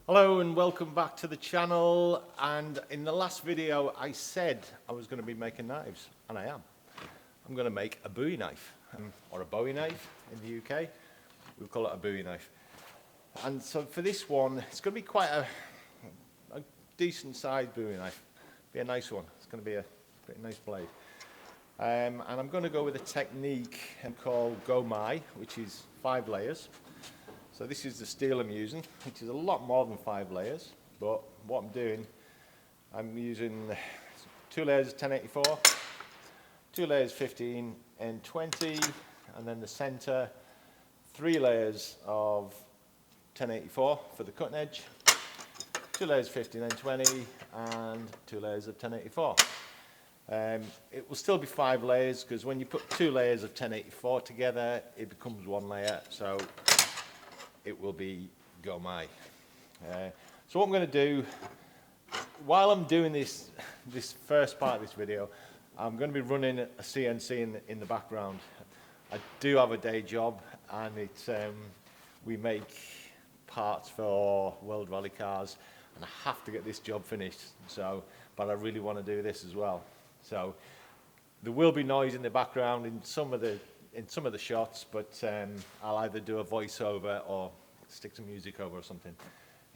Hello and welcome back to the channel. And in the last video I said I was going to be making knives, and I am. I'm going to make a Bowie knife, or a Bowie knife in the UK. We'll call it a Bowie knife. And so for this one, it's going to be quite a decent sized Bowie knife. Be a nice one. It's going to be a pretty nice blade. And I'm going to go with a technique called Bowie, which is 5 layers. So this is the steel I'm using, which is a lot more than 5 layers, but what I'm doing, I'm using 2 layers of 1084, 2 layers 15 and 20, and then the center, 3 layers of 1084 for the cutting edge, 2 layers 15 and 20, and 2 layers of 1084. It will still be 5 layers, because when you put 2 layers of 1084 together, it becomes 1 layer, so it will be Bowie. So what I'm going to do, while I'm doing this first part of this video, I'm going to be running a CNC in the background. I do have a day job, and it's we make parts for World Rally cars, and I have to get this job finished. So, but I really want to do this as well. So there will be noise in the background in some of the shots, but I'll either do a voiceover or stick some music over or something.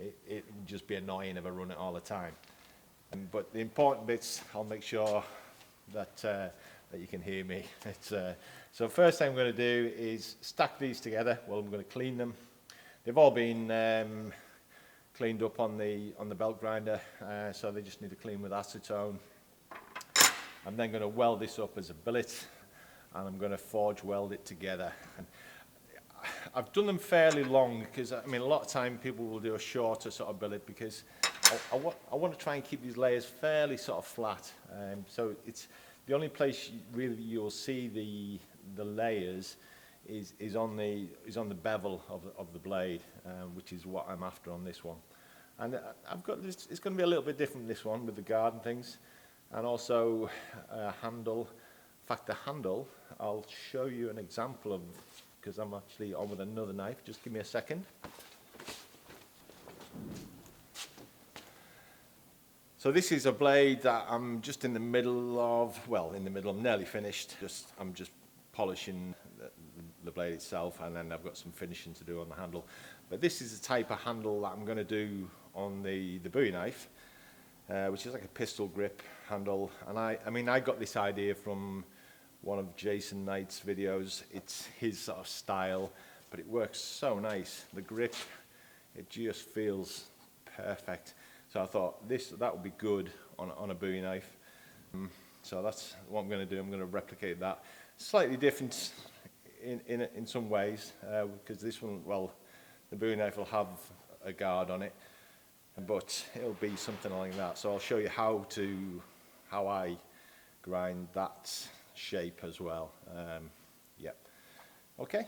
It would just be annoying if I run it all the time. But the important bits, I'll make sure that that you can hear me. So first thing I'm going to do is stack these together. Well, I'm going to clean them. They've all been cleaned up on the belt grinder, so they just need to clean with acetone. I'm then going to weld this up as a billet, and I'm going to forge weld it together. And I've done them fairly long, because I mean a lot of time people will do a shorter sort of billet, because I want to try and keep these layers fairly sort of flat. So it's the only place you'll see the layers is on the bevel of the blade, which is what I'm after on this one. And I've got this. It's going to be a little bit different, this one, with the guard and things, and also a handle. In fact, the handle, I'll show you an example of, because I'm actually on with another knife. Just give me a second. So this is a blade that I'm just in the middle of, I'm nearly finished. I'm just polishing the blade itself, and then I've got some finishing to do on the handle. But this is the type of handle that I'm going to do on the Bowie knife, which is like a pistol grip handle. And I got this idea from one of Jason Knight's videos. It's his sort of style, but it works so nice. The grip, it just feels perfect. So I thought that would be good on a Bowie knife. So that's what I'm going to do. I'm going to replicate that. Slightly different in some ways, because this one, the Bowie knife will have a guard on it, but it'll be something like that. So I'll show you how I grind that shape as well. Yep. Okay.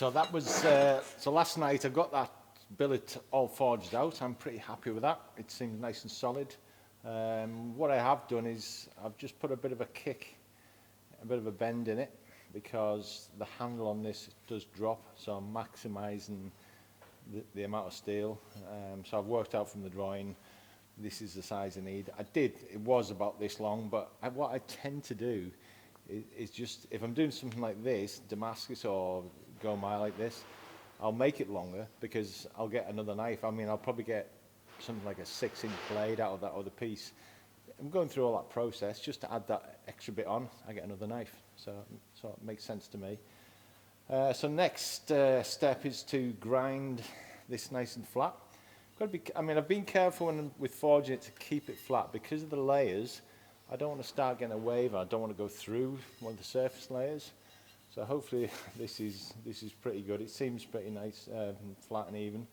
So that was, so last night I got that billet all forged out. I'm pretty happy with that. It seems nice and solid. What I have done is I've just put a bit of a kick, a bit of a bend in it, because the handle on this does drop, so I'm maximising the amount of steel. So I've worked out from the drawing, this is the size I need. It was about this long, but what I tend to do is just, if I'm doing something like this, Damascus or Bowie like this, I'll make it longer because I'll get another knife. I mean, I'll probably get something like a 6-inch blade out of that other piece. I'm going through all that process just to add that extra bit on. I get another knife, so it makes sense to me. So next step is to grind this nice and flat. I mean, I've been careful with forging it to keep it flat because of the layers. I don't want to start getting a wave. I don't want to go through one of the surface layers. So hopefully this is pretty good. It seems pretty nice, flat and even.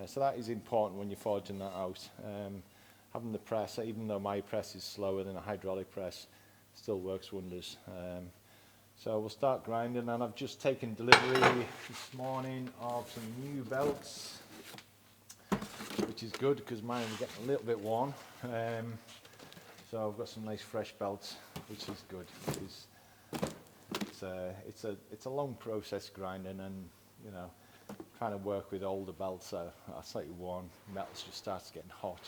So that is important when you're forging that out. Having the press, even though my press is slower than a hydraulic press, still works wonders. So we'll start grinding, and I've just taken delivery this morning of some new belts, which is good because mine are getting a little bit worn. So I've got some nice fresh belts, which is good. It's a long process grinding, and you know, trying to work with older belts are slightly worn. Metal just starts getting hot.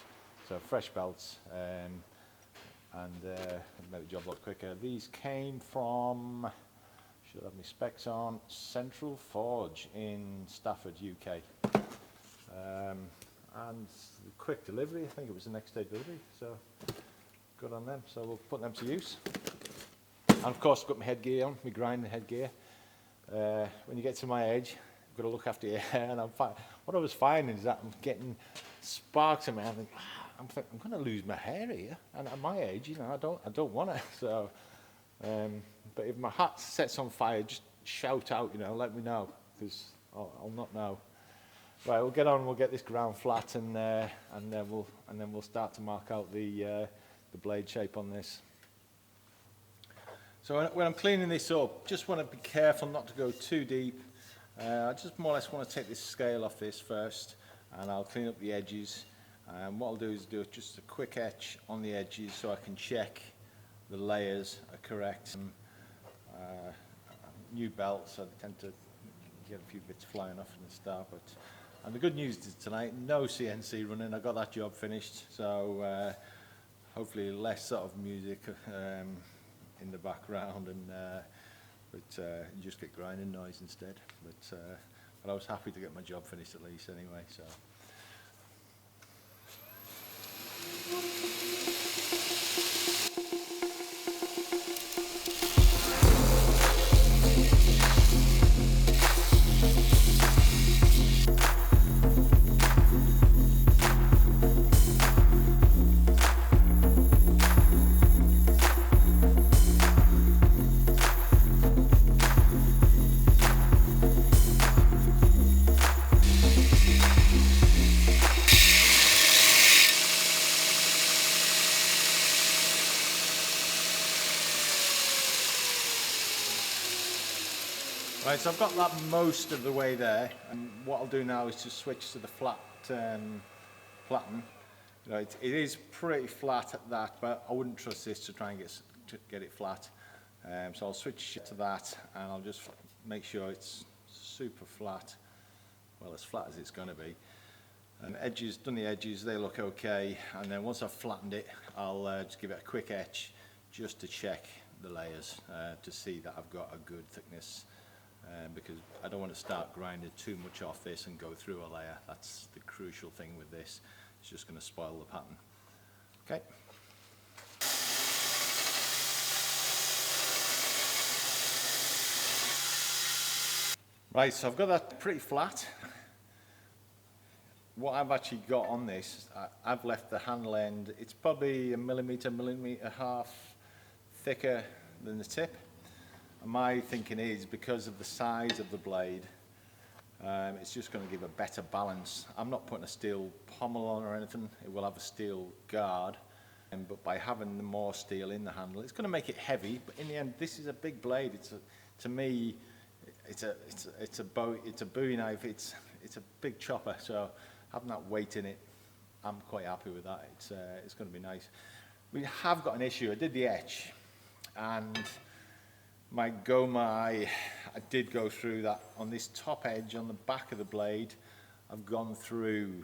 So fresh belts, and make the job a lot quicker. These came from, should have my specs on, Central Forge in Stafford, UK. And quick delivery, I think it was the next day delivery, so good on them. So we'll put them to use. And of course I've got my headgear on, my grinding headgear. When you get to my age, you've got to look after your hair, and what I was finding is that I'm getting sparks in my hair. I'm going to lose my hair here, and at my age, you know, I don't want it. So, but if my hat sets on fire, just shout out, you know, let me know, because I'll not know. Right, we'll get on. We'll get this ground flat, and then we'll start to mark out the blade shape on this. So when I'm cleaning this up, just want to be careful not to go too deep. I just more or less want to take this scale off this first, and I'll clean up the edges. And what I'll do is do just a quick etch on the edges so I can check the layers are correct. New belts, so I tend to get a few bits flying off in the start. And the good news is tonight, no CNC running. I got that job finished, so hopefully less sort of music in the background, but you just get grinding noise instead. But I was happy to get my job finished at least anyway. So. Right, so I've got that most of the way there, and what I'll do now is just switch to the flatten. You know, it is pretty flat at that, but I wouldn't trust this to try and get it flat. So I'll switch to that, and I'll just make sure it's super flat, well, as flat as it's going to be. Edges, done the edges, they look okay, and then once I've flattened it, I'll just give it a quick etch just to check the layers to see that I've got a good thickness. Because I don't want to start grinding too much off this and go through a layer. That's the crucial thing with this. It's just going to spoil the pattern. Okay. Right, so I've got that pretty flat. What I've actually got on this, I've left the handle end, it's probably a millimetre half thicker than the tip. And my thinking is, because of the size of the blade, it's just going to give a better balance. I'm not putting a steel pommel on or anything. It will have a steel guard, but by having the more steel in the handle, it's going to make it heavy. But in the end, this is a big blade. To me, it's a Bowie knife. It's a big chopper, so having that weight in it, I'm quite happy with that. It's going to be nice. We have got an issue. I did the etch, and my I did go through that on this top edge on the back of the blade. I've gone through,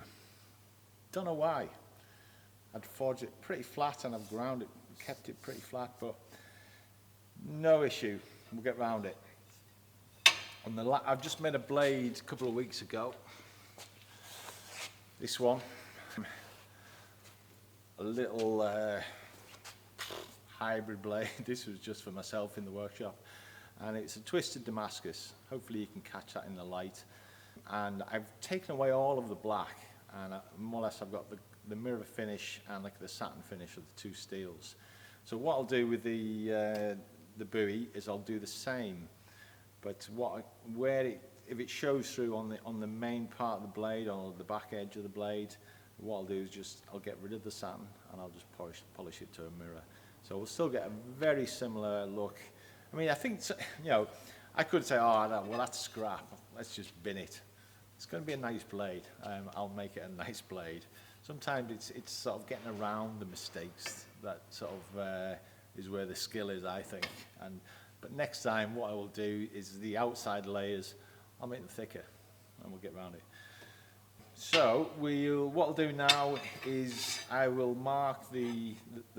don't know why. I'd forged it pretty flat and I've ground it, kept it pretty flat, but no issue, we'll get round it. I've just made a blade a couple of weeks ago. This one, a little hybrid blade. This was just for myself in the workshop, and it's a twisted Damascus. Hopefully you can catch that in the light. And I've taken away all of the black, and more or less I've got the mirror finish and like the satin finish of the two steels. So what I'll do with the Bowie is I'll do the same, but if it shows through on the main part of the blade, on the back edge of the blade, what I'll do is I'll get rid of the satin and I'll just polish it to a mirror. So we'll still get a very similar look. I mean, I think, you know, I could say, oh, no, well, that's scrap. Let's just bin it. It's going to be a nice blade. I'll make it a nice blade. Sometimes it's sort of getting around the mistakes that sort of is where the skill is, I think. But next time, what I will do is the outside layers, I'll make them thicker, and we'll get around it. So what I'll do now is I will mark the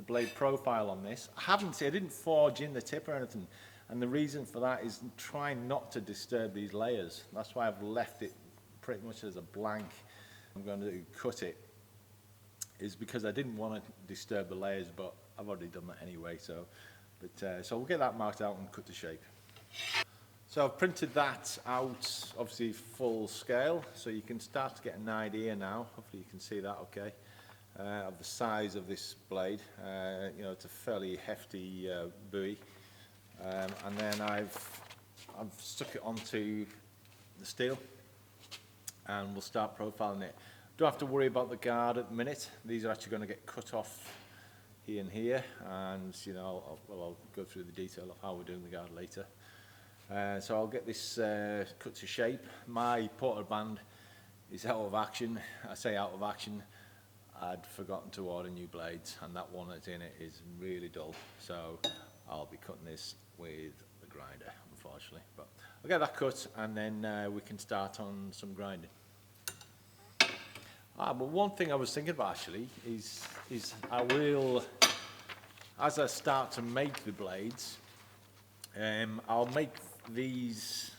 blade profile on this. I didn't forge in the tip or anything, and the reason for that is trying not to disturb these layers. That's why I've left it pretty much as a blank. I'm going to cut it, is because I didn't want to disturb the layers, but I've already done that anyway. So we'll get that marked out and cut to shape. So I've printed that out, obviously full scale, so you can start to get an idea now. Hopefully you can see that okay, of the size of this blade. You know, it's a fairly hefty Bowie. And then I've stuck it onto the steel, and we'll start profiling it. Don't have to worry about the guard at the minute. These are actually going to get cut off here and here, and you know, I'll go through the detail of how we're doing the guard later. So I'll get this cut to shape. My porter band is out of action. I say out of action. I'd forgotten to order new blades, and that one that's in it is really dull. So I'll be cutting this with the grinder, unfortunately. But I'll get that cut, and then we can start on some grinding. But one thing I was thinking about actually is I will, as I start to make the blades, I'll make these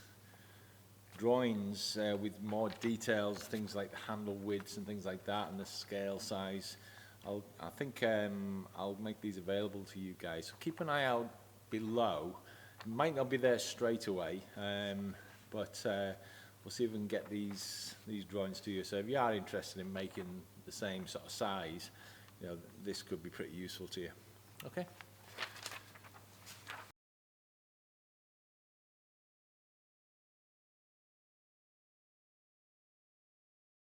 drawings with more details, things like the handle widths and things like that, and the scale size. I think I'll make these available to you guys. So keep an eye out below. It might not be there straight away, but we'll see if we can get these drawings to you. So if you are interested in making the same sort of size, you know, this could be pretty useful to you. Okay.